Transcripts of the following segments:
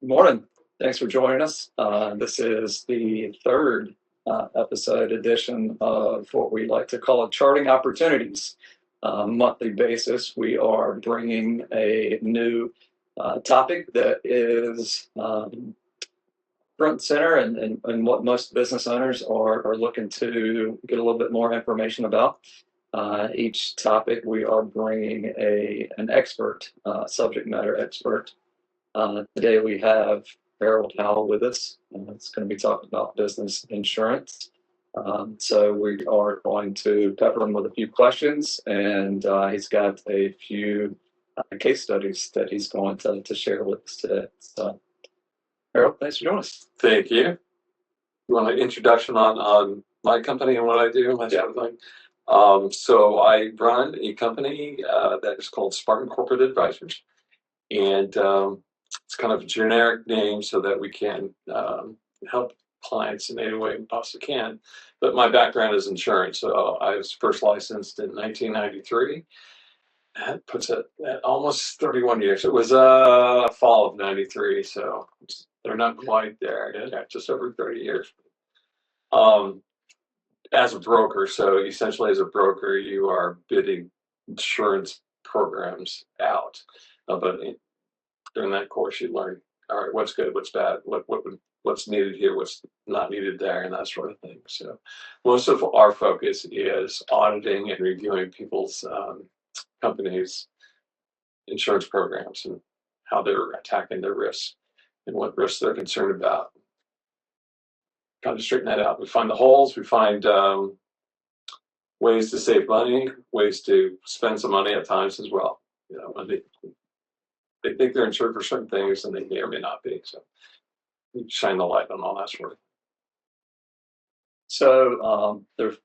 Good morning. Thanks for joining us. This is the third episode edition of what we like to call Charting Opportunities. Monthly basis, we are bringing a new topic that is front and center and what most business owners are looking to get a little bit more information about. Each topic, we are bringing an expert, subject matter expert. Today we have Howell with us. It's going to be talking about business insurance. So we are going to pepper him with a few questions, and he's got a few case studies that he's going to share with us today. So, Harold, thanks for joining us. Thank you. You want an introduction on my company and what I do? So I run a company that is called Spartan Corporate Advisors, and it's kind of a generic name so that we can help clients in any way we possibly can. But my background is insurance. So I was first licensed in 1993. That puts it at almost 31 years. It was fall of 93, so they're not quite there. Yeah, just over 30 years. As a broker, so essentially as a broker, you are bidding insurance programs out. But during that course, you learn, all right, what's good, what's bad, what's needed here, what's not needed there, and that sort of thing. So most of our focus is auditing and reviewing people's companies' insurance programs and how they're attacking their risks and what risks they're concerned about. Kind of straighten that out. We find the holes, we find ways to save money, ways to spend some money at times as well. You know, when they think they're insured for certain things and they may or may not be. So we shine the light on all that sort of thing. So there's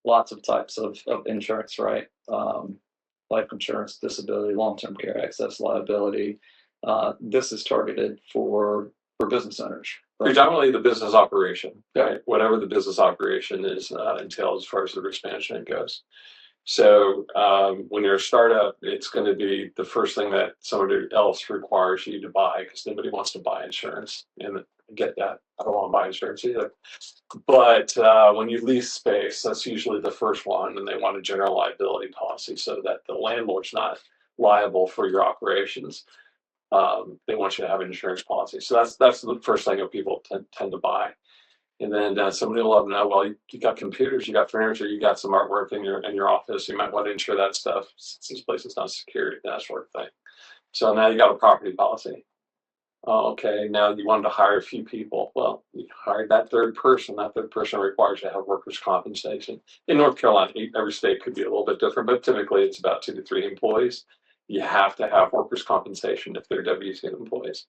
lots of types of insurance, right? Life insurance, disability, long-term care, excess liability. This is targeted for business owners. Right? Predominantly the business operation, right? Whatever the business operation is entails as far as the risk management goes. So when you're a startup, it's going to be the first thing that somebody else requires you to buy because nobody wants to buy insurance. And get that. I don't want to buy insurance either. But when you lease space, that's usually the first one, and they want a general liability policy so that the landlord's not liable for your operations. They want you to have an insurance policy. So that's the first thing that people tend to buy. And then somebody will let them know, well, you got computers, you got furniture, you got some artwork in your office. You might want to insure that stuff since this place is not secured, that sort of thing. So now you got a property policy. Okay, now you wanted to hire a few people. Well, you hired that third person. That third person requires you to have workers' compensation. In North Carolina, every state could be a little bit different, but typically it's about 2 to 3 employees. You have to have workers' compensation if they're W-2 employees.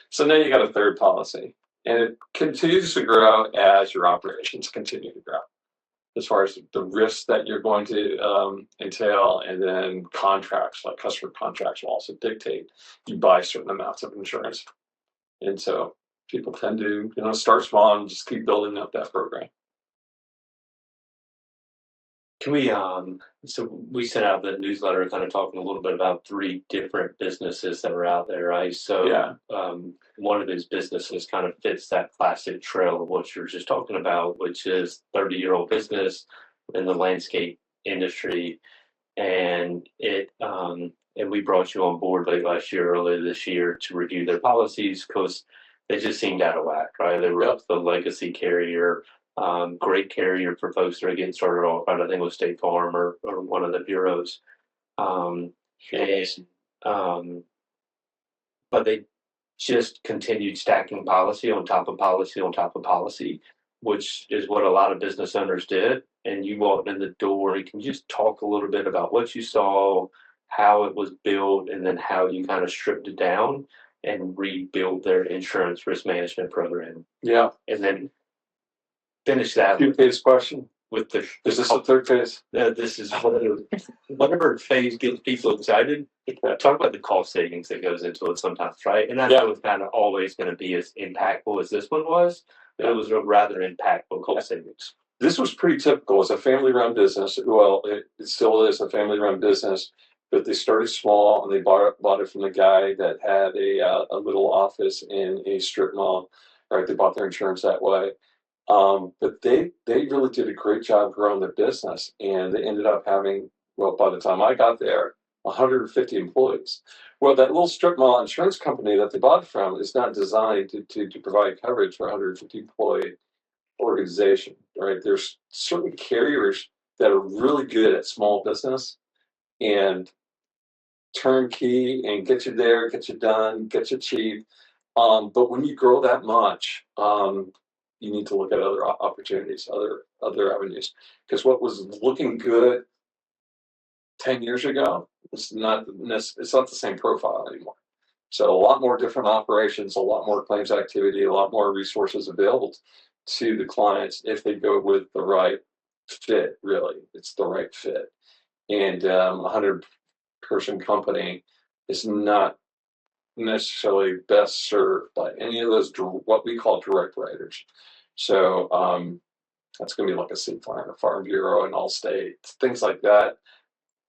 So now you got a third policy. And it continues to grow as your operations continue to grow, as far as the risks that you're going to entail, and then contracts, like customer contracts, will also dictate you buy certain amounts of insurance. And so people tend to, start small and just keep building up that program. Can we, so we sent out the newsletter kind of talking a little bit about 3 different businesses that are out there, right? So Yeah. One of these businesses kind of fits that classic trail of what you're just talking about, which is 30-year-old business in the landscape industry. And and we brought you on board late last year, early this year, to review their policies because they just seemed out of whack, right? They were the legacy carrier. Great carrier for folks that are getting started off. I think it was State Farm or one of the bureaus. But they just continued stacking policy on top of policy on top of policy, which is what a lot of business owners did. And you walked in the door. You can just talk a little bit about what you saw, how it was built, and then how you kind of stripped it down and rebuilt their insurance risk management program. Yeah. And then finish that Phase question. with the. Is this the third phase? This is whatever phase gets people excited. Talk about the cost savings that goes into it sometimes, right? And that's was kind of always going to be as impactful as this one was. But it was a rather impactful cost savings. This was pretty typical. It's a family-run business. Well, it still is a family-run business, but they started small and they bought it from the guy that had a little office in a strip mall, right? They bought their insurance that way. But they really did a great job growing their business, and they ended up having, well, by the time I got there, 150 employees. Well, that little strip mall insurance company that they bought from is not designed to provide coverage for 150 employee organization, right? There's certain carriers that are really good at small business and turnkey and get you there, get you done, get you cheap. But when you grow that much, you need to look at other opportunities, other avenues. Because what was looking good 10 years ago, it's not the same profile anymore. So a lot more different operations, a lot more claims activity, a lot more resources available to the clients if they go with the right fit. Really, it's the right fit. And 100-person company is not necessarily best served by any of those what we call direct writers. So that's going to be like a State Farm, a Farm Bureau, and Allstate, things like that.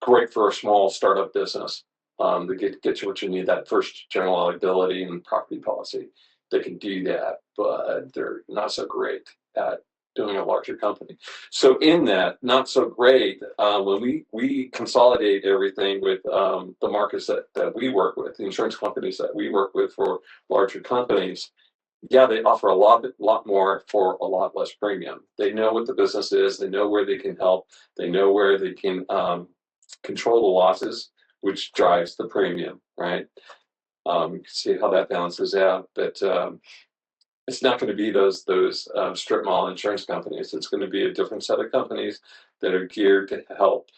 Great for a small startup business. To get you what you need, that first general liability and property policy. They can do that, but they're not so great at doing a larger company. So in that, not so great, when we consolidate everything with the markets that we work with, the insurance companies that we work with for larger companies, yeah, they offer a lot more for a lot less premium. They know what the business is. They know where they can help. They know where they can control the losses, which drives the premium, right? You can see how that balances out, but it's not going to be those strip mall insurance companies. It's going to be a different set of companies that are geared to help.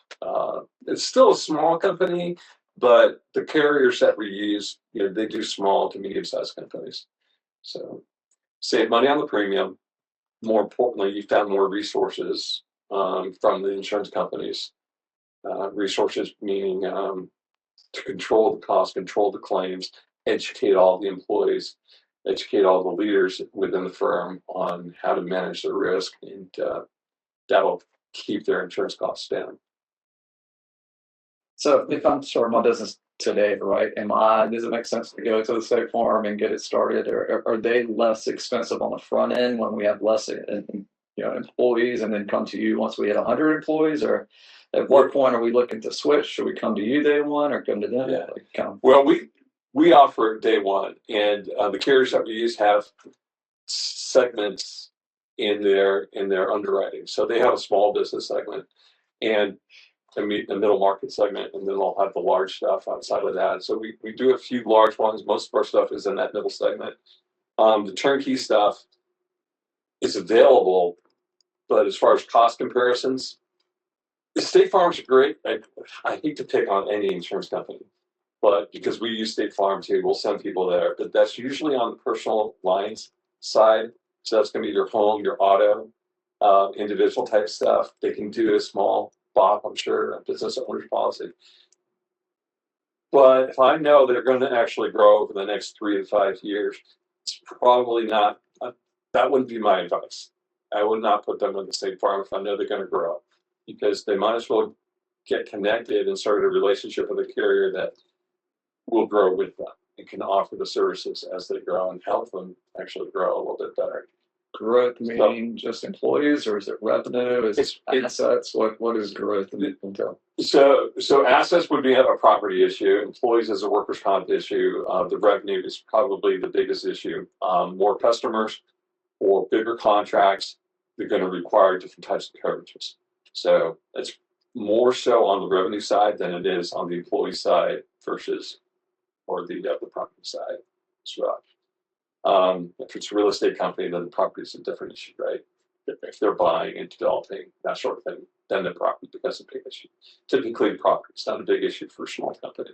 It's still a small company, but the carriers that we use, they do small to medium-sized companies. So save money on the premium. More importantly, you found more resources from the insurance companies. Resources meaning to control the cost, control the claims, educate all the employees, educate all the leaders within the firm on how to manage the risk, and that'll keep their insurance costs down. So if I'm starting my business today, right, does it make sense to go to the State Farm and get it started, or are they less expensive on the front end when we have less employees, and then come to you once we hit 100 employees, or at what point are we looking to switch? Should we come to you day one or come to them? Yeah. Well, we offer day one, and the carriers that we use have segments in their underwriting. So they have a small business segment and a middle market segment, and then they'll have the large stuff outside of that. So we do a few large ones. Most of our stuff is in that middle segment. The turnkey stuff is available, but as far as cost comparisons, State Farm's great. I hate to pick on any insurance company, but because we use State Farm too, we'll send people there. But that's usually on the personal lines side. So that's going to be your home, your auto, individual type stuff. They can do a small BOP, I'm sure, a business owner's policy. But if I know they're going to actually grow over the next 3 to 5 years, it's probably not. That wouldn't be my advice. I would not put them in the State Farm if I know they're going to grow, because they might as well get connected and start a relationship with a carrier that will grow with them and can offer the services as they grow and help them actually grow a little bit better. Growth meaning just employees, or is it revenue? Is it assets? What is growth entail? So assets would be a property issue. Employees is a workers' comp issue. The revenue is probably the biggest issue. More customers or bigger contracts, they're going to require different types of coverages. So it's more so on the revenue side than it is on the employee side versus or the property side as well. If it's a real estate company, then the property is a different issue, right? If they're buying and developing, that sort of thing, then the property becomes a big issue. Typically, the property is not a big issue for a small company.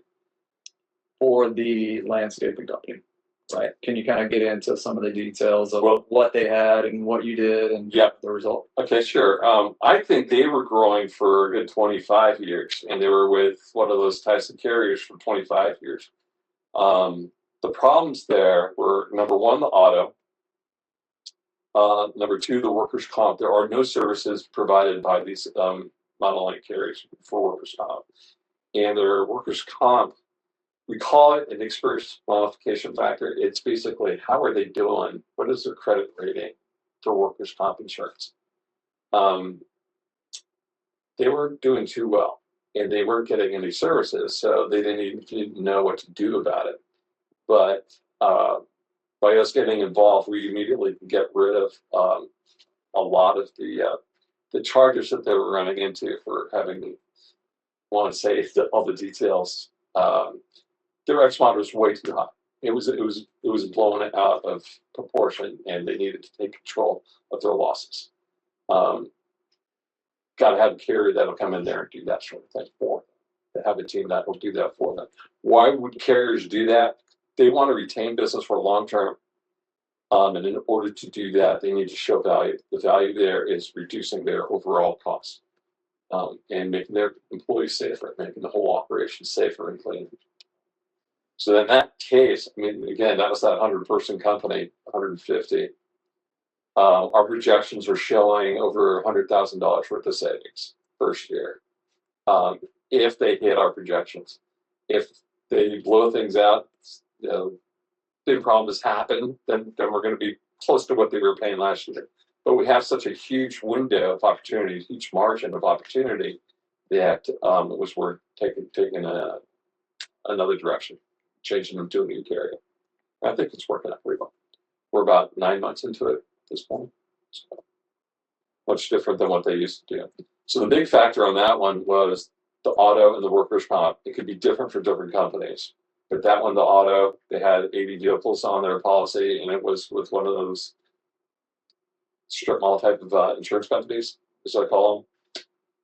Or the landscaping company, right? Can you kind of get into some of the details of what they had and what you did and the result? Okay, sure. I think they were growing for a good 25 years, and they were with one of those types of carriers for 25 years. The problems there were, number one, the auto. Number two, the workers' comp. There are no services provided by these monoline carriers for workers' comp. and their workers' comp, we call it an experience modification factor. It's basically how are they doing? What is their credit rating for workers' comp insurance? They weren't doing too well, and they weren't getting any services, so they didn't even know what to do about it. But by us getting involved, we immediately get rid of a lot of the charges that they were running into for having, want to say all the details. Their X mod was way too high. It was blown out of proportion, and they needed to take control of their losses. Got to have a carrier that'll come in there and do that sort of thing for them. To have a team that will do that for them. Why would carriers do that? They want to retain business for long term. And in order to do that, they need to show value. The value there is reducing their overall costs and making their employees safer, making the whole operation safer and cleaner. So in that case, I mean, again, that was that 100-person company, 150. Our projections are showing over $100,000 worth of savings first year if they hit our projections. If they blow things out, you know, big problems happen, then we're going to be close to what they were paying last year. But we have such a huge window of opportunity, huge margin of opportunity that it was worth taking another direction, changing them to a new carrier. I think it's working out pretty well. We're about 9 months into it at this point. So, much different than what they used to do. So the big factor on that one was the auto and the workers' comp. It could be different for different companies. But that one, the auto, they had 80 vehicles on their policy, and it was with one of those strip mall type of insurance companies, as I call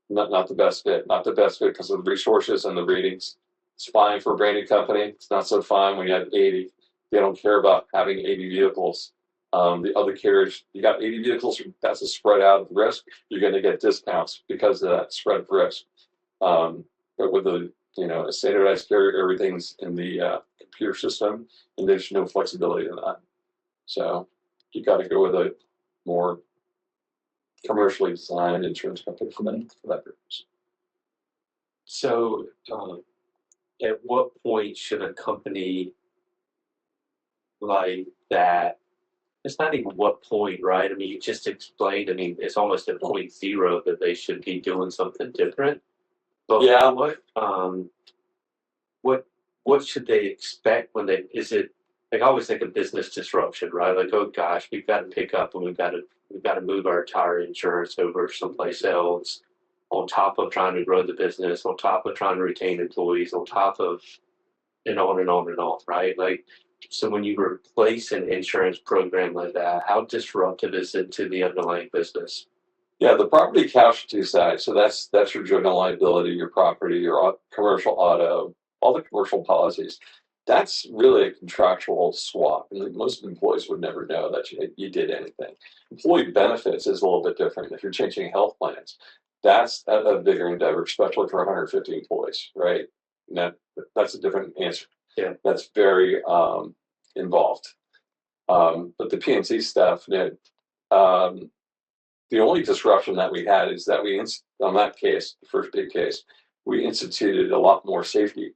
them. Not the best fit. Not the best fit because of the resources and the ratings. It's fine for a branded company. It's not so fine when you have 80. They don't care about having 80 vehicles. The other carriers, you got 80 vehicles, that's a spread out of risk. You're going to get discounts because of that spread of risk. But with a standardized carrier, everything's in the computer system, and there's no flexibility in that. So you got to go with a more commercially designed insurance company for that purpose. So, at what point should a company like that? It's not even what point, right? I mean, you just explained. I mean, it's almost at point zero that they should be doing something different. But Yeah. What should they expect when they? Is it like I always think of business disruption, right? Like, oh gosh, we've got to pick up and we've got to move our entire insurance over someplace else. On top of trying to grow the business, on top of trying to retain employees, on top of and on and on and on, right? Like, so when you replace an insurance program like that, how disruptive is it to the underlying business? Yeah, the property casualty side. So that's your general liability, your property, your commercial auto, all the commercial policies. That's really a contractual swap. And most employees would never know that you did anything. Employee benefits is a little bit different. If you're changing health plans, that's a bigger endeavor, especially for 150 employees, right? And that's a different answer. Yeah, that's very involved. But the PNC stuff, the only disruption that we had is that on that case, the first big case, we instituted a lot more safety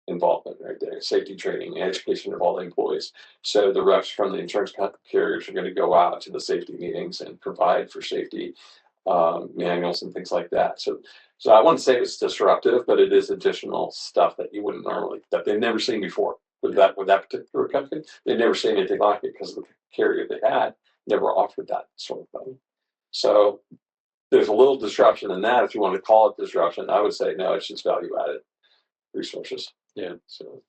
involvement right there, safety training, education of all the employees. So the reps from the insurance carriers are going to go out to the safety meetings and provide for safety manuals and things like that. So I wouldn't say it's disruptive, but it is additional stuff that you wouldn't normally, that they've never seen before with that particular company. They've never seen anything like it because the carrier they had never offered that sort of thing. So there's a little disruption in that. If you want to call it disruption, I would say no, it's just value added resources. Yeah. So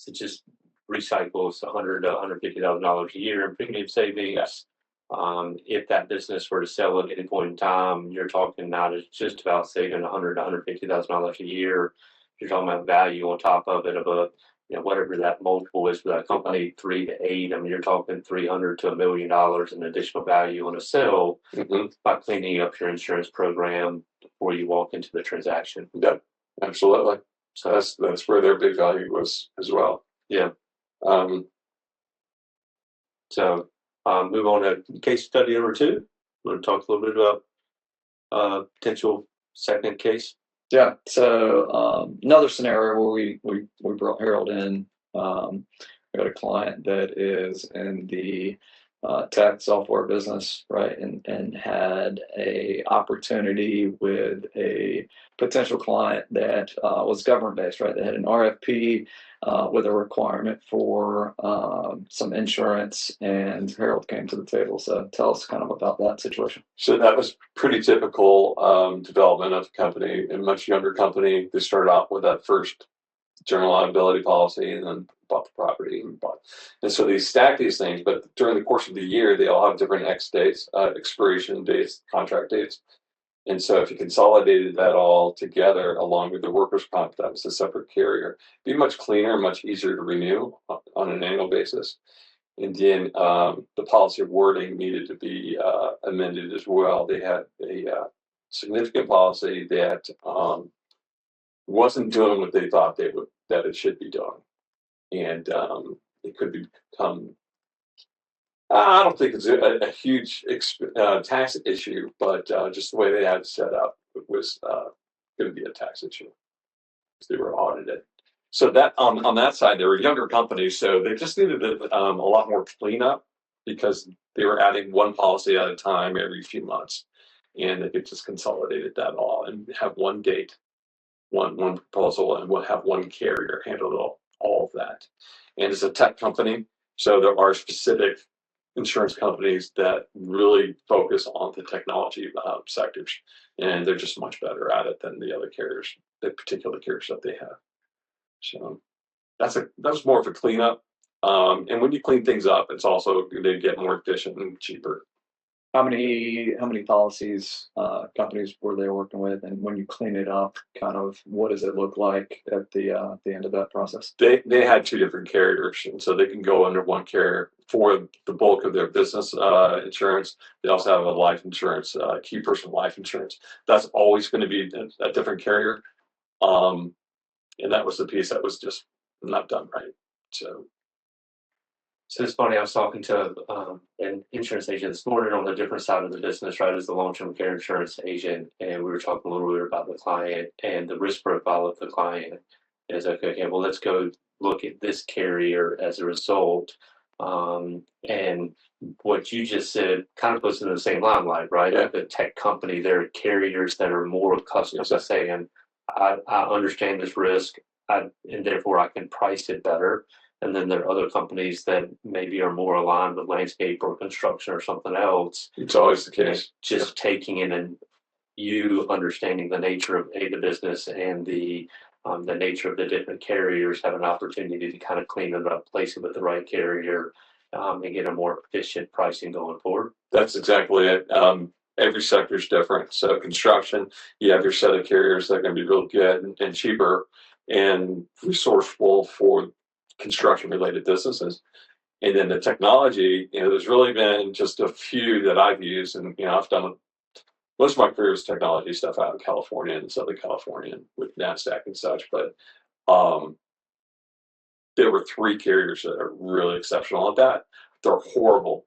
it just recycles $100,000 to $150,000 a year in premium savings. Yes. If that business were to sell at any point in time, you're talking not just about saving $100,000 to $150,000 a year. You're talking about value on top of it of whatever that multiple is for that company, 3 to 8. I mean, you're talking $300,000 to $1 million in additional value on a sale by cleaning up your insurance program before you walk into the transaction. Yeah, absolutely. So that's where their big value was as well. Yeah. So move on to case study number 2. I'm going to talk a little bit about potential second case. Yeah. So another scenario where we brought Harold in. We got a client that is in the tech software business, right, and had a opportunity with a potential client that was government based, right. They had an RFP with a requirement for some insurance, and Harold came to the table. So tell us kind of about that situation. So that was pretty typical development of the company. A much younger company. They started off with that first general liability policy, and then bought the property and so they stack these things. But during the course of the year, they all have different expiration dates, contract dates. And so if you consolidated that all together along with the workers' comp, that was a separate carrier, it'd be much cleaner, much easier to renew on an annual basis. And then the policy wording needed to be amended as well. They had a significant policy that wasn't doing what they thought that it should be doing, and it could become. I don't think it's a huge tax issue, but just the way they had it set up, it was going to be a tax issue. They were audited. So that on that side, they were younger companies, so they just needed a lot more cleanup because they were adding one policy at a time every few months, and they could just consolidate that all and have one date, one proposal, and we'll have one carrier handle all of that. And it's a tech company, so there are specific insurance companies that really focus on the technology sectors, and they're just much better at it than the other carriers, the particular carriers that they have. So that's more of a cleanup. And when you clean things up, it's also going to get more efficient and cheaper. How many policies companies were they working with, and when you clean it up, kind of what does it look like at the end of that process? They had two different carriers, and so they can go under one carrier for the bulk of their business insurance. They also have a life insurance, key person life insurance. That's always going to be a different carrier, and that was the piece that was just not done right. So it's funny, I was talking to an insurance agent this morning on the different side of the business, right, as the long-term care insurance agent, and we were talking a little bit about the client and the risk profile of the client. And it's like, okay, well, let's go look at this carrier as a result. And what you just said kind of puts it in the same limelight, right? Yeah. Like the tech company, there are carriers that are more accustomed to saying, I understand this risk, and therefore I can price it better. And then there are other companies that maybe are more aligned with landscape or construction or something else. It's always the case. Just taking in and you understanding the nature of the business and the nature of the different carriers, have an opportunity to kind of clean it up, place it with the right carrier, and get a more efficient pricing going forward. That's exactly it. Every sector is different. So construction, you have your set of carriers that are going to be real good and cheaper and resourceful for construction related businesses. And then the technology, there's really been just a few that I've used, and I've done most of my career is technology stuff out in California and Southern California with NASDAQ and such. But there were three carriers that are really exceptional at that. They're horrible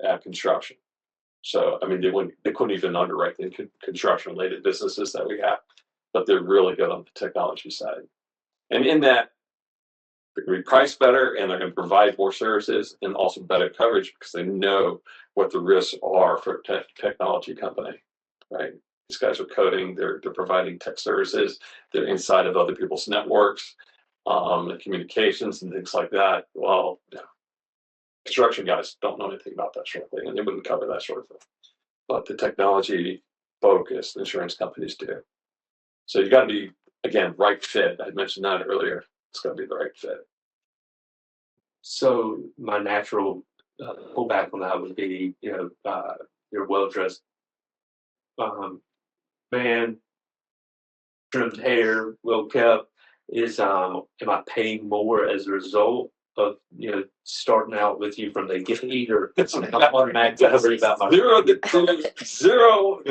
at construction. So I mean, they couldn't even underwrite the construction related businesses that we have, but they're really good on the technology side. And in that, they're going to be priced better, and they're going to provide more services and also better coverage because they know what the risks are for a technology company, right? These guys are coding, they're providing tech services, they're inside of other people's networks, communications and things like that. Well, construction guys don't know anything about that sort of thing, and they wouldn't cover that sort of thing. But the technology focused insurance companies do. So you got to be, again, right fit. I mentioned that earlier. It's got to be the right fit. So my natural pullback on that would be, you're well dressed man, trimmed hair, well kept. Am I paying more as a result of starting out with you from the gate, or I'm automatically worried about my zero?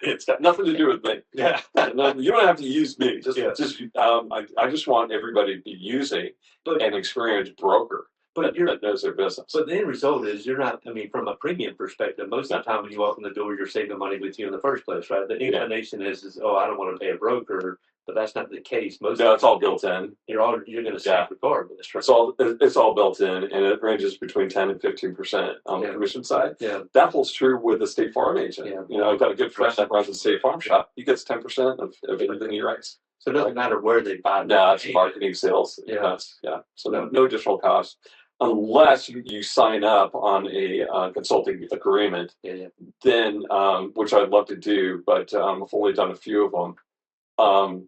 It's got nothing to do with me. Yeah, you don't have to use me. I just want everybody to be using an experienced broker. that knows their business. But the end result is you're not, I mean, from a premium perspective, most of the time when you walk in the door, you're saving money with you in the first place, right? The inclination is, oh, I don't want to pay a broker, but that's not the case. Most No, of it's all built in. you're going to save regardless, right? It's all built in, and it ranges between 10 and 15% on the commission side. Yeah. That holds true with the State Farm agent. Yeah. You know, I've got a good friend that runs a State Farm shop. He gets 10% of everything he writes. So it doesn't matter where they buy it. No, it's marketing, sales. Yeah. Yeah. So no additional cost unless you sign up on a consulting agreement. Yeah. Then, which I'd love to do, but I've only done a few of them.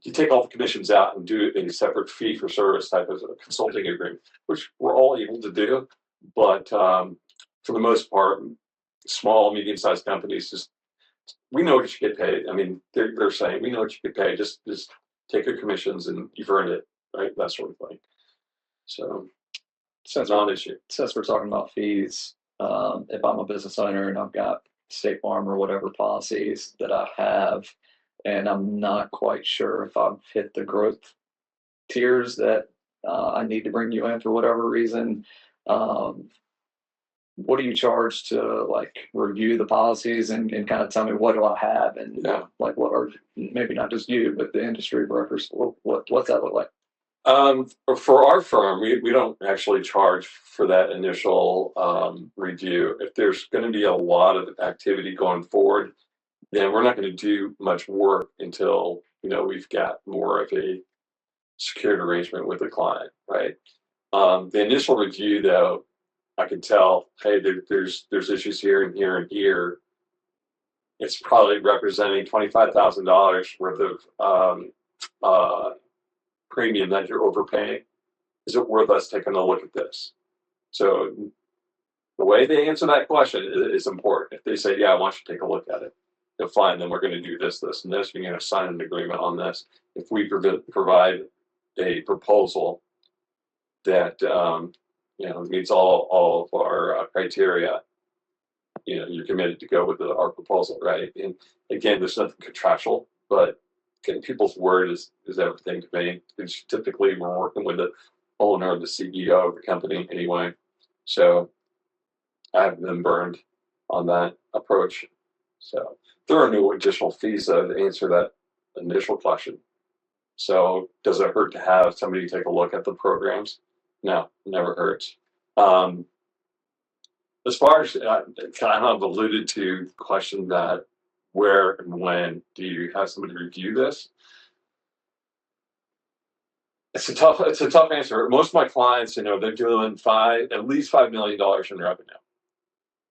You take all the commissions out and do a separate fee for service type of a consulting agreement, which we're all able to do. But for the most part, small, medium-sized companies just we know what you get paid. I mean, they're saying we know what you get paid. Just take your commissions and you've earned it, right? That sort of thing. So Since non-issue. since we're talking about fees, if I'm a business owner and I've got State Farm or whatever policies that I have, and I'm not quite sure if I've hit the growth tiers that I need to bring you in for whatever reason, what do you charge to like review the policies and kind of tell me what do I have and like what are maybe not just you but the industry brokers, what's that look like? For our firm, we don't actually charge for that initial review. If there's going to be a lot of activity going forward, then we're not going to do much work until we've got more of a secured arrangement with the client, right? The initial review, though, I can tell, hey, there's issues here and here and here. It's probably representing $25,000 worth of premium that you're overpaying. Is it worth us taking a look at this? So the way they answer that question is important. If they say, yeah, I want you to take a look at it, you'll find then we're going to do this, this, and this. We're going to sign an agreement on this. If we provide a proposal that meets all of our criteria, you're committed to go with our proposal, right? And again, there's nothing contractual, but getting people's word is everything to me. Because typically we're working with the owner or the CEO of the company anyway. So I haven't been burned on that approach. So there are no additional fees though to answer that initial question. So does it hurt to have somebody take a look at the programs? No, never hurts. As far as I kind of alluded to the question that where and when do you have somebody review this? It's a tough answer. Most of my clients, they're doing at least $5 million in revenue.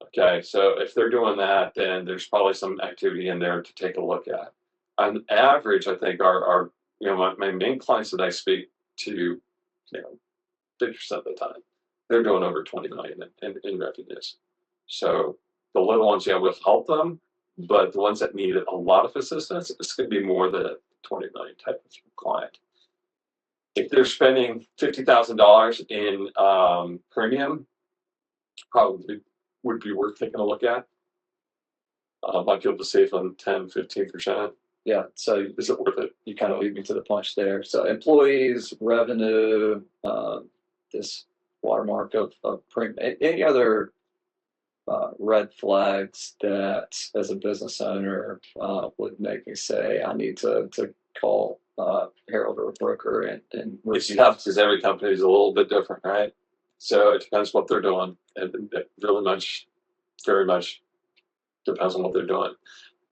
Okay, so if they're doing that, then there's probably some activity in there to take a look at. On average, I think our my main clients that I speak to, 50% of the time, they're doing over 20 million in revenues. So the little ones, we'll help them, but the ones that need a lot of assistance, it's going to be more the 20 million type of client. If they're spending $50,000 in premium, probably would be worth taking a look at. Might be able to save them 10, 15%. Yeah, so is it worth it? You kind of lead me to the punch there. So employees, revenue, this watermark of premium. Any other red flags that, as a business owner, would make me say I need to call Harold or a broker and it's tough because every company is a little bit different, right? So it depends what they're doing, and it very much depends on what they're doing.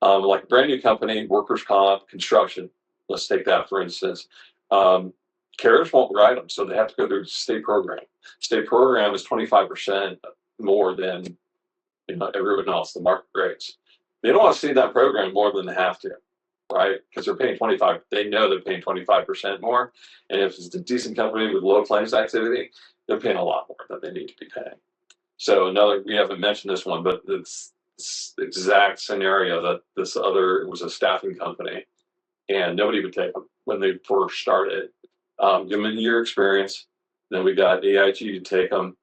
Like a brand new company, workers' comp, construction. Let's take that for instance. Carriers won't write them, so they have to go through the state program. State program is 25% more than everyone else. The market rates. They don't want to see that program more than they have to, right? Because they're paying 25. They know they're paying 25% more, and if it's a decent company with low claims activity, they're paying a lot more than they need to be paying. So we haven't mentioned this one, but it's the exact scenario that it was a staffing company, and nobody would take them when they first started. Give them a year experience, then we got AIG to take them,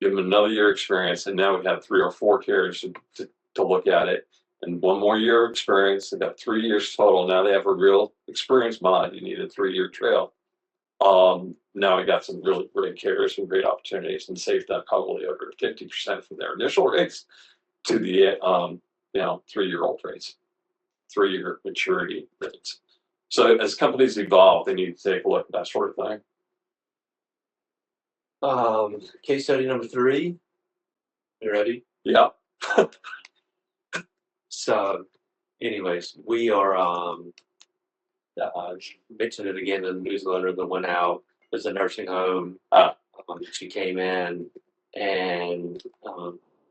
give them another year experience, and now we have 3 or 4 carriers to look at it, and 1 more year experience. They got 3 years total. Now they have a real experience mod. You need a 3-year trail. Now we got some really great carriers and great opportunities, and saved them probably over 50% from their initial rates to the 3-year-old rates, 3-year maturity rates. So as companies evolve, they need to take a look at that sort of thing. Case study number 3. You ready? Yeah. So, anyways, we are mentioned it again in the newsletter that went out. There's a nursing home. She came in and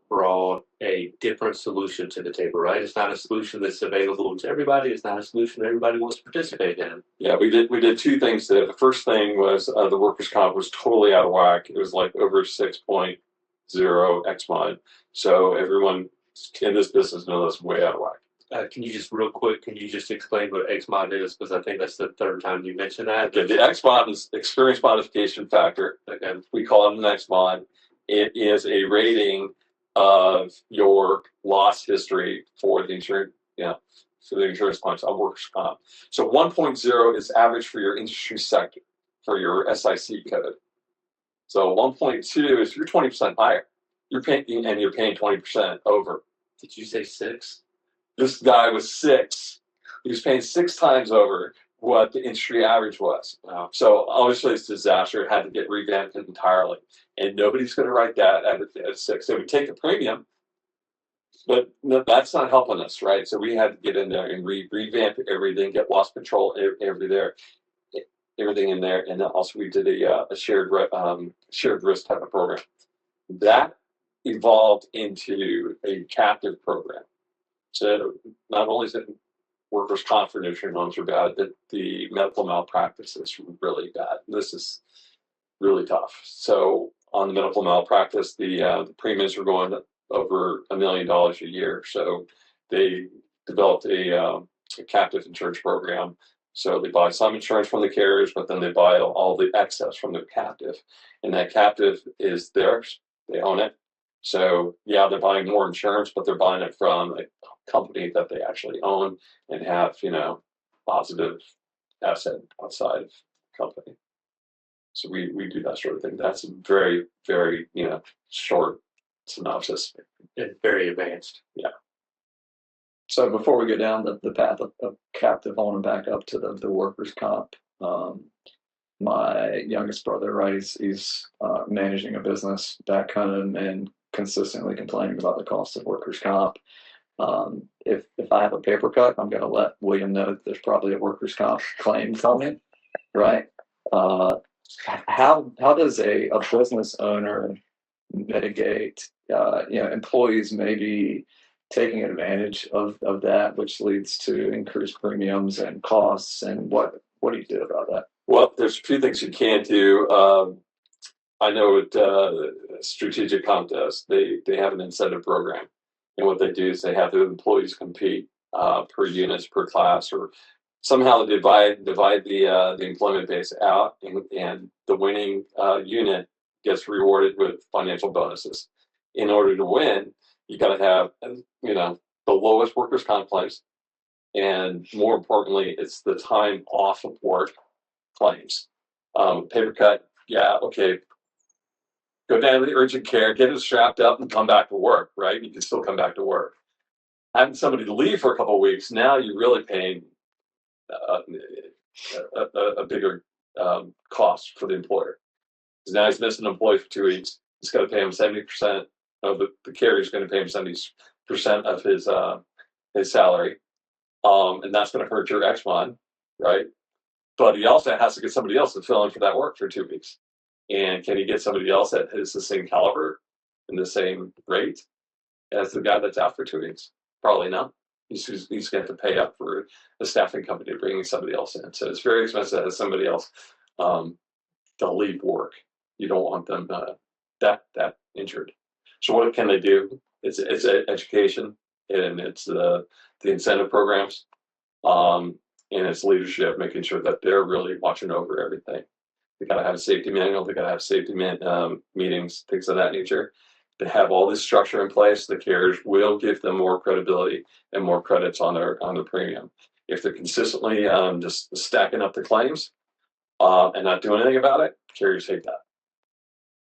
brought a different solution to the table, right? It's not a solution that's available to everybody. It's not a solution everybody wants to participate in. Yeah, we did 2 things today. The first thing was the workers' comp was totally out of whack. It was like over 6.0 X mod. So everyone in this business knows that's way out of whack. Can you just real quick, can you just explain what X mod is? Because I think that's the 3rd time you mentioned that. Okay, the X mod is experience modification factor. Again, we call it an X mod. It is a rating of your loss history for the insurance, for the insurance claims on workers' comp. So 1.0 is average for your industry sector, for your SIC code. So 1.2 is you're 20% higher. You're paying 20% over. Did you say 6? This guy was 6. He was paying 6 times over what the industry average was. Wow. So obviously it's a disaster. It had to get revamped entirely. And nobody's going to write that at 6. They would take the premium, but no, that's not helping us, right? So we had to get in there and revamp everything, get loss control everything in there. And then also we did a shared risk type of program. That evolved into a captive program. So not only is it workers' comp for nursing homes are bad, but the medical malpractice is really bad. This is really tough. So on the medical malpractice, the premiums were going over $1 million a year. So they developed a captive insurance program. So they buy some insurance from the carriers, but then they buy all the excess from the captive. And that captive is theirs. They own it. So yeah, they're buying more insurance, but they're buying it from a company that they actually own and have, positive asset outside of the company. So we do that sort of thing. That's a very, very, short synopsis. And very advanced. Yeah. So before we go down the path of captive, I want to back up to the workers' comp. My youngest brother, right, he's managing a business back home and consistently complaining about the cost of workers' comp. If I have a paper cut, I'm going to let William know that there's probably a workers' comp claim coming, right? How does a business owner mitigate, employees maybe taking advantage of that, which leads to increased premiums and costs, and what do you do about that? Well, there's a few things you can do. I know what Strategic Comp does. They have an incentive program, and what they do is they have the employees compete per units, per class, or somehow they divide the employment base out, and the winning unit gets rewarded with financial bonuses. In order to win, you got to have the lowest workers' comp claims, and more importantly, it's the time off of work claims. Paper cut, yeah, okay. Go down to the urgent care, get it strapped up, and come back to work, right? You can still come back to work. Having somebody leave for a couple of weeks, now you're really paying a bigger cost for the employer. Because now he's missing an employee for 2 weeks. He's got to pay him 70% of the carrier's going to pay him 70% of his salary, and that's going to hurt your X1, right? But he also has to get somebody else to fill in for that work for 2 weeks. And can he get somebody else that is the same caliber and the same rate as the guy that's out for 2 weeks? Probably not. He's going to have to pay up for a staffing company to bring somebody else in. So it's very expensive to have somebody else to leave work. You don't want them that injured. So what can they do? It's education, and it's the incentive programs, and it's leadership, making sure that they're really watching over everything. They got to have a safety manual. They got to have safety meetings, things of that nature. They have all this structure in place. The carriers will give them more credibility and more credits on their premium. If they're consistently just stacking up the claims, and not do anything about it, carriers hate that.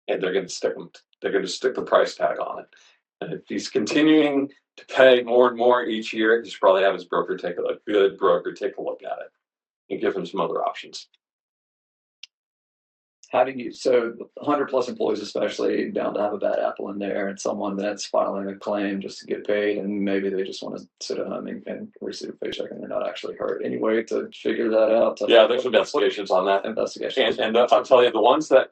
And they're going to stick them. They're going to stick the price tag on it. And if he's continuing to pay more and more each year, he should probably have his broker take a good broker take a look at it and give him some other options. How do you, so 100 plus employees, especially, down to have a bad apple in there and someone that's filing a claim just to get paid, and maybe they just want to sit at home and receive a paycheck and they're not actually hurt. Any way to figure that out? Yeah, there's investigations on that. Investigations. And I'll tell you, the ones that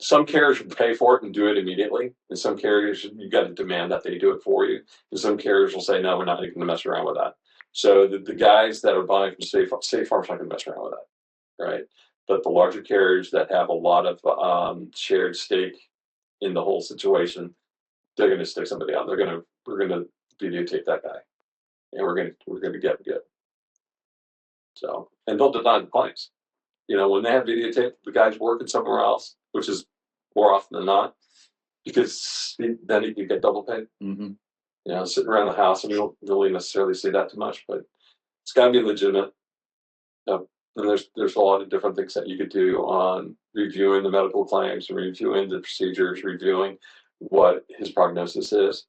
some carriers will pay for it and do it immediately, and some carriers you got to demand that they do it for you, and some carriers will say no, we're not going to mess around with that. So the guys that are buying from State Farm's not going to mess around with that, right? But the larger carriers that have a lot of shared stake in the whole situation, they're going to stick somebody out. We're going to videotape that guy, and we're going to get good. So, and they'll deny the claims. You know, when they have videotape, the guy's working somewhere else, which is more often than not, because then you can get double paid. Mm-hmm. You know, sitting around the house, and you don't really necessarily see that too much, but it's got to be legitimate. And there's a lot of different things that you could do on reviewing the medical claims, reviewing the procedures, reviewing what his prognosis is,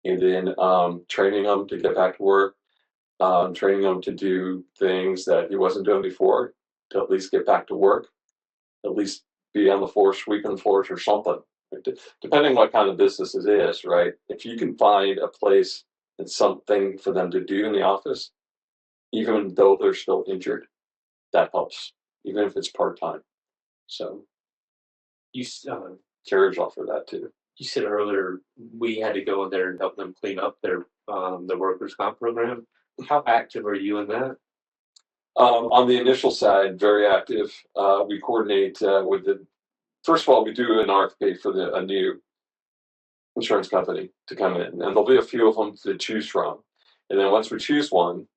and then training them to get back to work, training them to do things that he wasn't doing before, to at least get back to work, at least be on the force, sweeping the floors or something. Depending what kind of business it is, right? If you can find a place and something for them to do in the office, even though they're still injured, that helps, even if it's part-time. So You carriers offer that too. you said earlier we had to go in there and help them clean up their the workers' comp program. How active are you in that? On the initial side, very active. We coordinate with the. First of all, we do an RFP for a new insurance company to come in, and there'll be a few of them to choose from. And then once we choose one,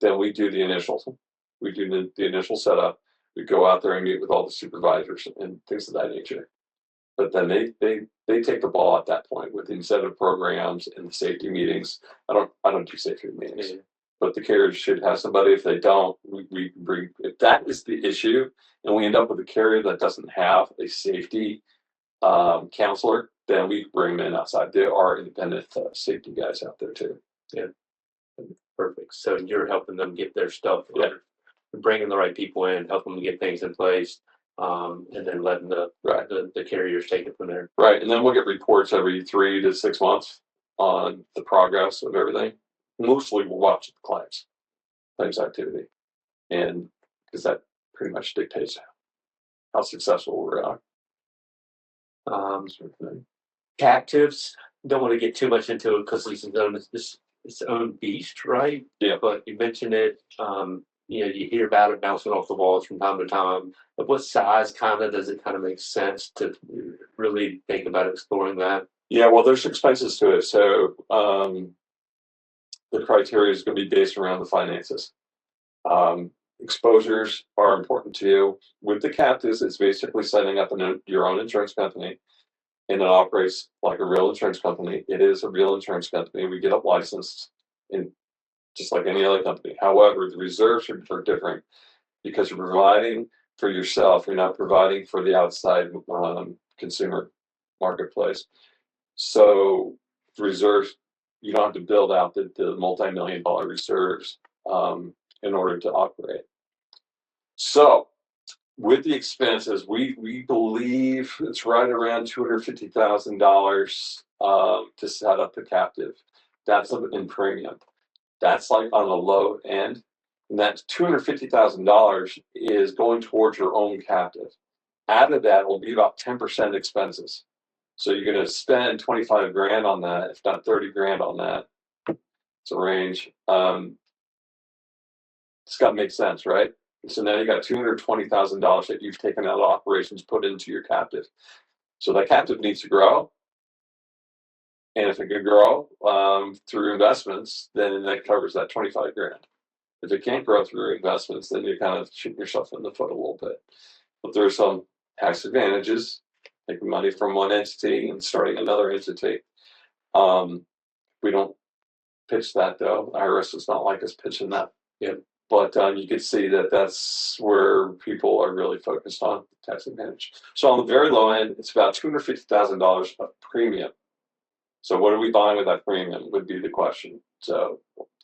then we do the initial. We do the initial setup. We go out there and meet with all the supervisors and things of that nature. But then they take the ball at that point with the incentive programs and the safety meetings. I don't do safety meetings, but the carriers should have somebody. If they don't, we bring. If that is the issue, and we end up with a carrier that doesn't have a safety counselor, then we bring them in outside. There are independent safety guys out there too. Yeah, perfect. So you're helping them get their stuff. Yeah. Bringing the right people in, helping them get things in place, and then letting the carriers take it from there. Right, and then we'll get reports every 3 to 6 months on the progress of everything. Mostly we'll watch the claims activity, and because that pretty much dictates how successful we are. Sort of thing. Captives, don't want to get too much into it because it's its own beast, right? Yeah. But you mentioned it. You hear about it bouncing off the walls from time to time. But what size does it kind of make sense to really think about exploring that? Yeah, well, there's expenses to it, so the criteria is going to be based around the finances. Exposures are important to you. With the captives, it's basically setting up your own insurance company, and it operates like a real insurance company. It is a real insurance company. We get up licensed in just like any other company. However, the reserves are different because you're providing for yourself. You're not providing for the outside consumer marketplace. So the reserves, you don't have to build out the multi-million-dollar reserves in order to operate. So with the expenses, we believe it's right around $250,000 to set up the captive. That's in premium. That's like on the low end, and that $250,000 is going towards your own captive. Out of that will be about 10% expenses. So you're going to spend 25 grand on that, if not 30 grand on that. It's a range. It's got to make sense, right? So now you got $220,000 that you've taken out of operations, put into your captive. So that captive needs to grow. And if it can grow through investments, then that covers that 25 grand. If it can't grow through investments, then you're kind of shooting yourself in the foot a little bit. But there's some tax advantages, taking money from one entity and starting another entity. We don't pitch that though. IRS does not like us pitching that. Yeah. But you can see that that's where people are really focused on tax advantage. So on the very low end, it's about $250,000 of premium. So what are we buying with that premium would be the question. So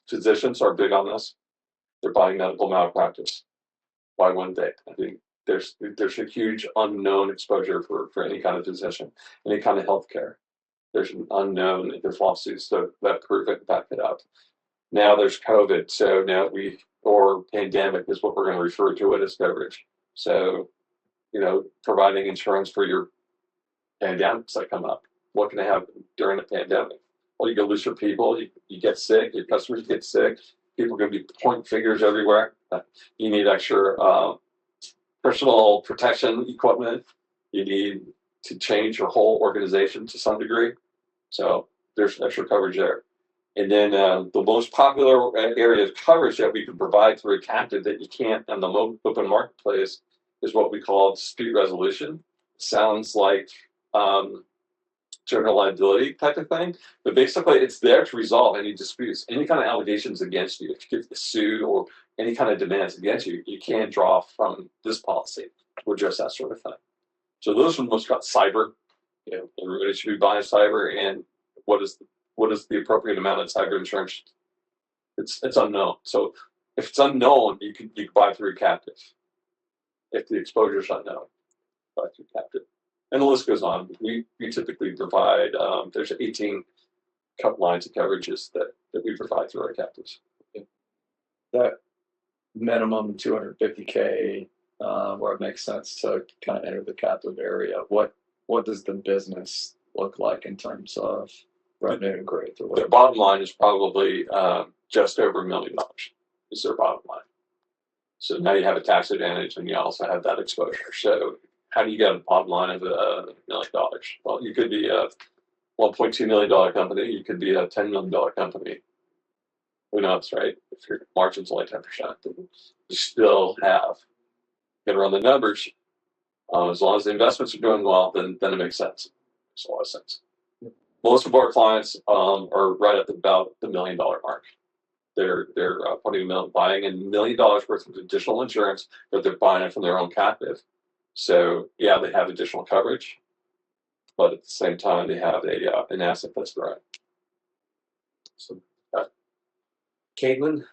physicians are big on this. They're buying medical malpractice. Why wouldn't they? I think there's a huge unknown exposure for any kind of physician, any kind of healthcare. There's an unknown, there's lawsuits that prove it, back it up. Now there's COVID, so now or pandemic is what we're going to refer to it as coverage. So, providing insurance for your pandemics that come up. What can happen during the pandemic? Well, you can lose your people, you get sick, your customers get sick, people are going to be pointing fingers everywhere. You need extra personal protection equipment. You need to change your whole organization to some degree. So there's extra coverage there. And then the most popular area of coverage that we can provide through a captive that you can't in the open marketplace is what we call dispute resolution. Sounds like general liability type of thing, but basically it's there to resolve any disputes, any kind of allegations against you. If you get sued or any kind of demands against you, you can draw from this policy to address that sort of thing. So those are the most got cyber. Everybody should be buying cyber, and what is the appropriate amount of cyber insurance? It's unknown. So if it's unknown, you can buy through a captive. If the exposure is unknown, buy through captive. And the list goes on. We typically provide, there's 18 lines of coverages that we provide through our captives. That minimum 250K, where it makes sense to kind of enter the captive area. What does the business look like in terms of revenue and growth? Or Their bottom line is probably just over $1 million is their bottom line. So now you have a tax advantage and you also have that exposure. So how do you get a bottom line of $1 million? Well, you could be a $1.2 million company. You could be a $10 million company. Who knows, right? If your margin's only 10%, you still have, you can run the numbers. As long as the investments are doing well, then it makes sense. Makes a lot of sense. Most of our clients are right at about the $1 million mark. They're buying $1 million worth of additional insurance, but they're buying it from their own captive. So yeah, they have additional coverage, but at the same time, they have an asset that's growing. So, Caitlin,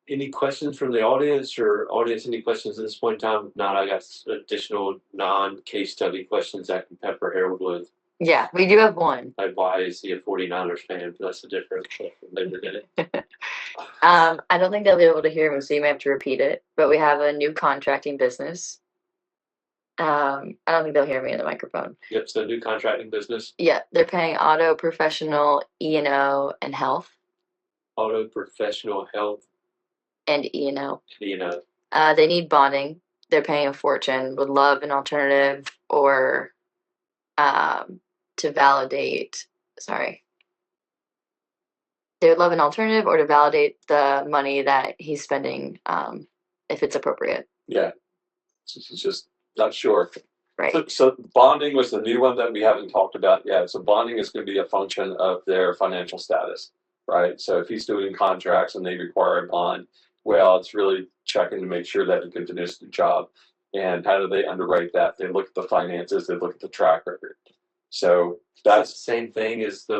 any questions from the audience or audience? Any questions at this point in time? If not, I got additional non-case study questions I can pepper Harold with. Yeah, we do have one. Like, why is he a 49ers fan? That's a different question. I don't think they'll be able to hear me, so you may have to repeat it. But we have a new contracting business. I don't think they'll hear me in the microphone. Yep, so new contracting business. Yeah, they're paying auto, professional, E&O, and health. Auto, professional, health, and E&O. E&O. They need bonding. They're paying a fortune. Would love an alternative or to validate. Sorry. They would love an alternative or to validate the money that he's spending, if it's appropriate. Yeah, it's just not sure. Right. So bonding was the new one that we haven't talked about yet. So bonding is going to be a function of their financial status, right? So if he's doing contracts and they require a bond, well, it's really checking to make sure that he can finish the job. And how do they underwrite that? They look at the finances, they look at the track record. So that's the same thing as the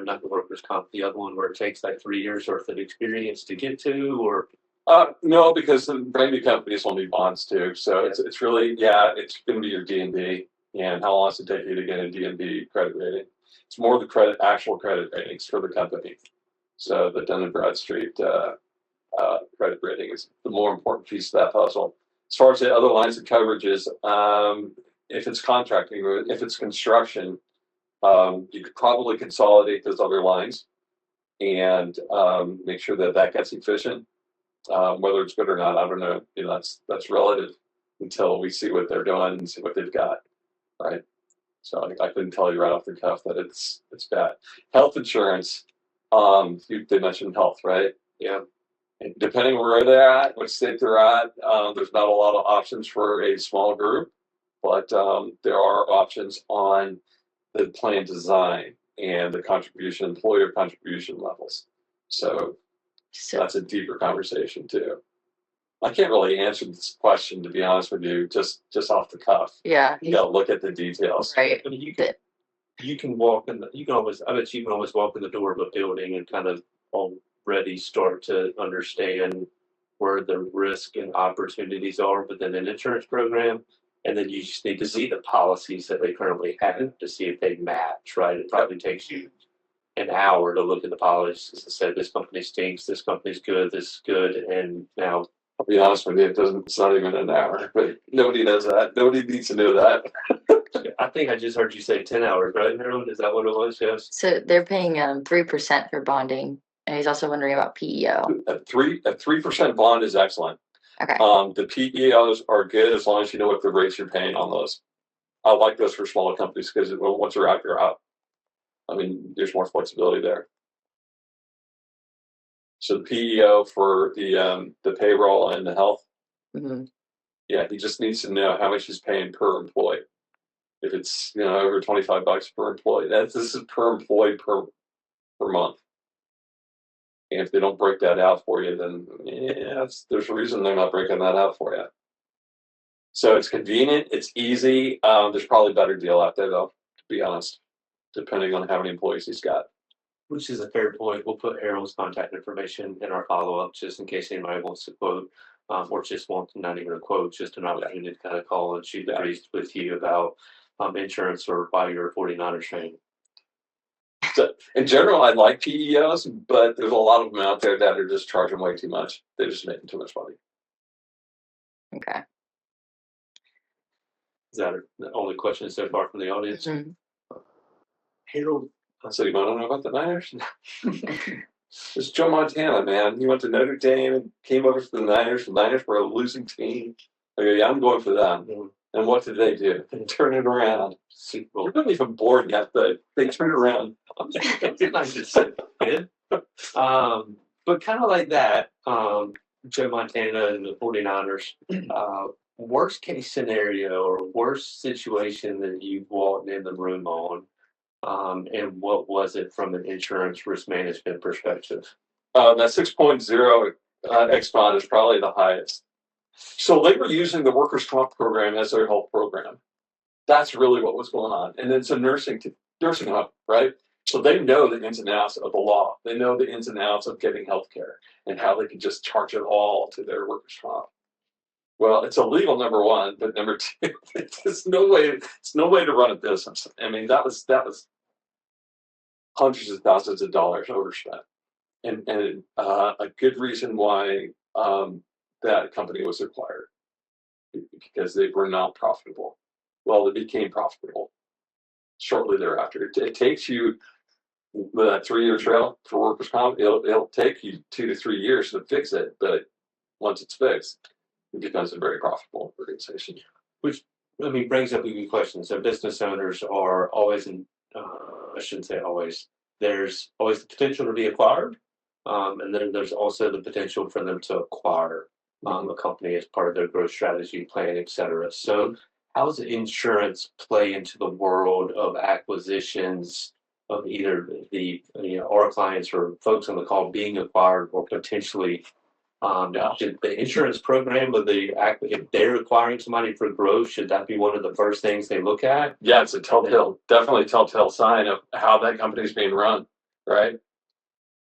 not the workers' comp, the other one where it takes like 3 years worth of experience to get to, or no, because the brand new companies will need bonds too. So it's really, it's going to be your D&B, and how long does it take you to get a D&B credit rating? It's more the actual credit ratings for the company. So the Dun & Bradstreet credit rating is the more important piece of that puzzle. As far as the other lines of coverages, if it's contracting, if it's construction, you could probably consolidate those other lines and make sure that gets efficient. Whether it's good or not, I don't know. That's relative until we see what they're doing and see what they've got, right? So I couldn't tell you right off the cuff that it's bad. Health insurance, they mentioned health, right? Yeah. And depending where they're at, what state they're at, there's not a lot of options for a small group, but there are options on the plan design and the employer contribution levels. So So That's a deeper conversation too. I can't really answer this question, to be honest with you, just off the cuff. yeah, You gotta look at the details. right. I mean, you can walk in. You can always. I bet you can always walk in the door of a building and kind of already start to understand where the risk and opportunities are within an insurance program, and then you just need to see the policies that they currently have to see if they match. Right? It probably takes you an hour to look at the policies and say this company stinks, this company's good, this is good, and now. I'll be honest with you, it's not even an hour, but nobody knows that. Nobody needs to know that. I think I just heard you say 10 hours, right, Harold? Is that what it was? Yes. So they're paying 3% for bonding, and he's also wondering about PEO. A 3% bond is excellent. Okay. The PEOs are good as long as you know what the rates you're paying on those. I like those for smaller companies because once you're out, you're out. I mean, there's more flexibility there. So the PEO for the payroll and the health, Mm-hmm. yeah, he just needs to know how much he's paying per employee. If it's over $25 per employee, this is per employee per month. And if they don't break that out for you, then yeah, there's a reason they're not breaking that out for you. So it's convenient, it's easy. There's probably a better deal out there though, to be honest, depending on how many employees he's got. Which is a fair point. We'll put Harold's contact information in our follow-up just in case anybody wants to quote, or just wants not even a quote, just an opportunity to kind of call and shoot the breeze with you about insurance or why you're a 49ers fan. So in general, I like PEOs, but there's a lot of them out there that are just charging way too much. They're just making too much money. Okay. Is that the only question so far from the audience? Mm-hmm. Harold. So you want to know about the Niners? It's Joe Montana, man. He went to Notre Dame and came over to the Niners. The Niners were a losing team. I go, yeah, I'm going for them. Mm-hmm. And what did they do? They turned it around. We're not even bored yet, but they turned it around. But kind of like that, Joe Montana and the 49ers, worst case scenario or worst situation that you've walked in the room on, and what was it from an insurance risk management perspective? That 6.0 X-Bond is probably the highest. So they were using the workers' comp program as their health program. That's really what was going on. And it's a nursing home, right? So they know the ins and outs of the law. They know the ins and outs of getting health care and how they can just charge it all to their workers' comp. Well, it's illegal, number one, but number two, it's no way to run a business. I mean, that was hundreds of thousands of dollars overspent. And a good reason why that company was acquired, because they were not profitable. Well, they became profitable shortly thereafter. It takes you that 3-year trail for workers' comp. It'll take you 2 to 3 years to fix it, but once it's fixed, it becomes a very profitable organization. Which, I mean, brings up a good question. So business owners are always I shouldn't say always. There's always the potential to be acquired, and then there's also the potential for them to acquire a company as part of their growth strategy plan, et cetera. So how does insurance play into the world of acquisitions of either our clients or folks on the call being acquired or potentially should the insurance program if they're acquiring somebody for growth, should that be one of the first things they look at? Yeah, it's a definitely telltale sign of how that company is being run, right?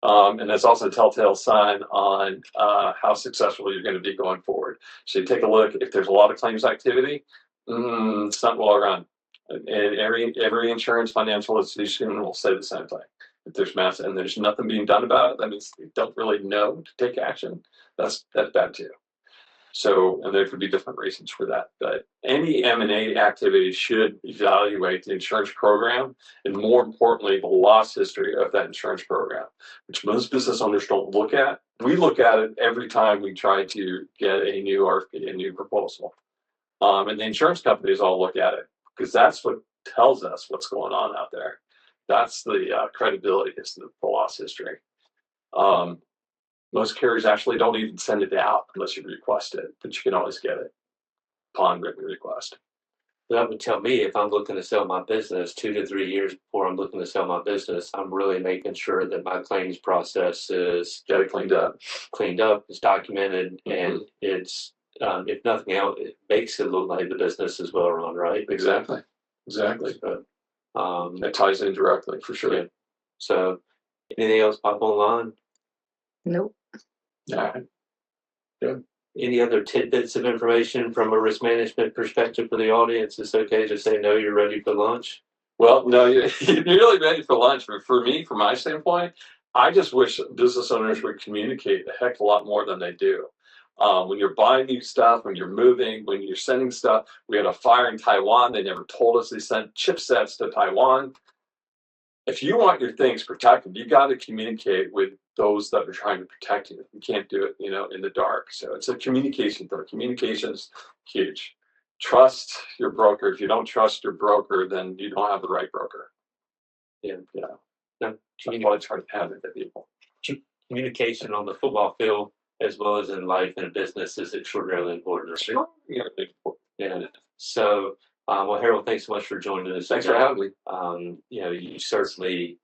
And that's also a telltale sign on how successful you're going to be going forward. So you take a look, if there's a lot of claims activity, it's not well run. And every insurance financial institution will say the same thing. If there's mass and there's nothing being done about it, that means they don't really know to take action. That's bad too. So, and there could be different reasons for that. But any M&A activity should evaluate the insurance program and, more importantly, the loss history of that insurance program, which most business owners don't look at. We look at it every time we try to get a new RFP, a new proposal. And the insurance companies all look at it because that's what tells us what's going on out there. That's the credibility, is the loss history. Most carriers actually don't even send it out unless you request it, but you can always get it upon written request. that would tell me if I'm looking to sell my business 2 to 3 years before I'm looking to sell my business, I'm really making sure that my claims process is Get it cleaned up. it's documented, and it's, if nothing else, it makes it look like the business is well run, right? Exactly. So, That ties in directly for sure. Yeah. So, anything else pop online? Nope. Yeah. Any other tidbits of information from a risk management perspective for the audience? It's okay to say no, you're ready for lunch. Well, no, you're really ready for lunch. But for me, from my standpoint, I just wish business owners would communicate a heck of a lot more than they do. When you're buying new stuff, when you're moving, when you're sending stuff, we had a fire in Taiwan. They never told us they sent chipsets to Taiwan. If you want your things protected, you got to communicate with those that are trying to protect you. You can't do it, in the dark. So it's a communication thing. Communication is huge. Trust your broker. If you don't trust your broker, then you don't have the right broker. Yeah. No, No, that's why it's hard to have it to people. communication on the football field as well as in life and business is extraordinarily important. Right? Sure. Yeah. So, well, Harold, thanks so much for joining us. Thanks today. for having me. You certainly,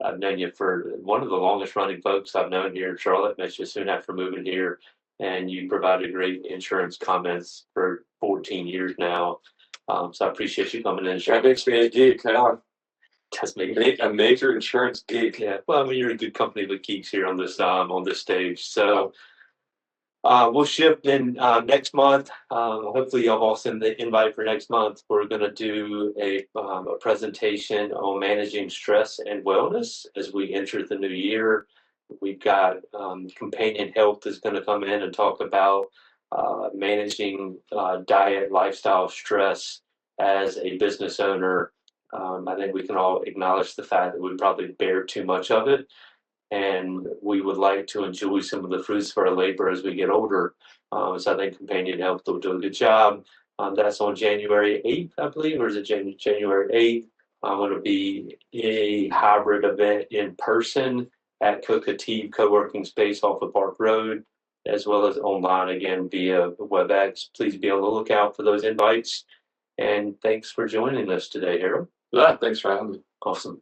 I've known you for one of the longest running folks I've known here in Charlotte. Met you soon after moving here, and you provided great insurance comments for 14 years now. So I appreciate you coming in. That makes me a geek. That's me. A major insurance geek. Yeah. Well, I mean, you're in good company with geeks here on this stage. So. We'll shift in next month. Hopefully, y'all all send the invite for next month. We're going to do a presentation on managing stress and wellness as we enter the new year. We've got Companion Health is going to come in and talk about managing diet, lifestyle, stress as a business owner. I think we can all acknowledge the fact that we probably bear too much of it. And we would like to enjoy some of the fruits of our labor as we get older. So I think Companion Health will do a good job. That's on January 8th, I believe, or is it January 8th? It'll be a hybrid event in person at Cocative Co-working Space off of Park Road, as well as online again via WebEx. Please be on the lookout for those invites. And thanks for joining us today, Harold. Yeah, thanks for having me. Awesome.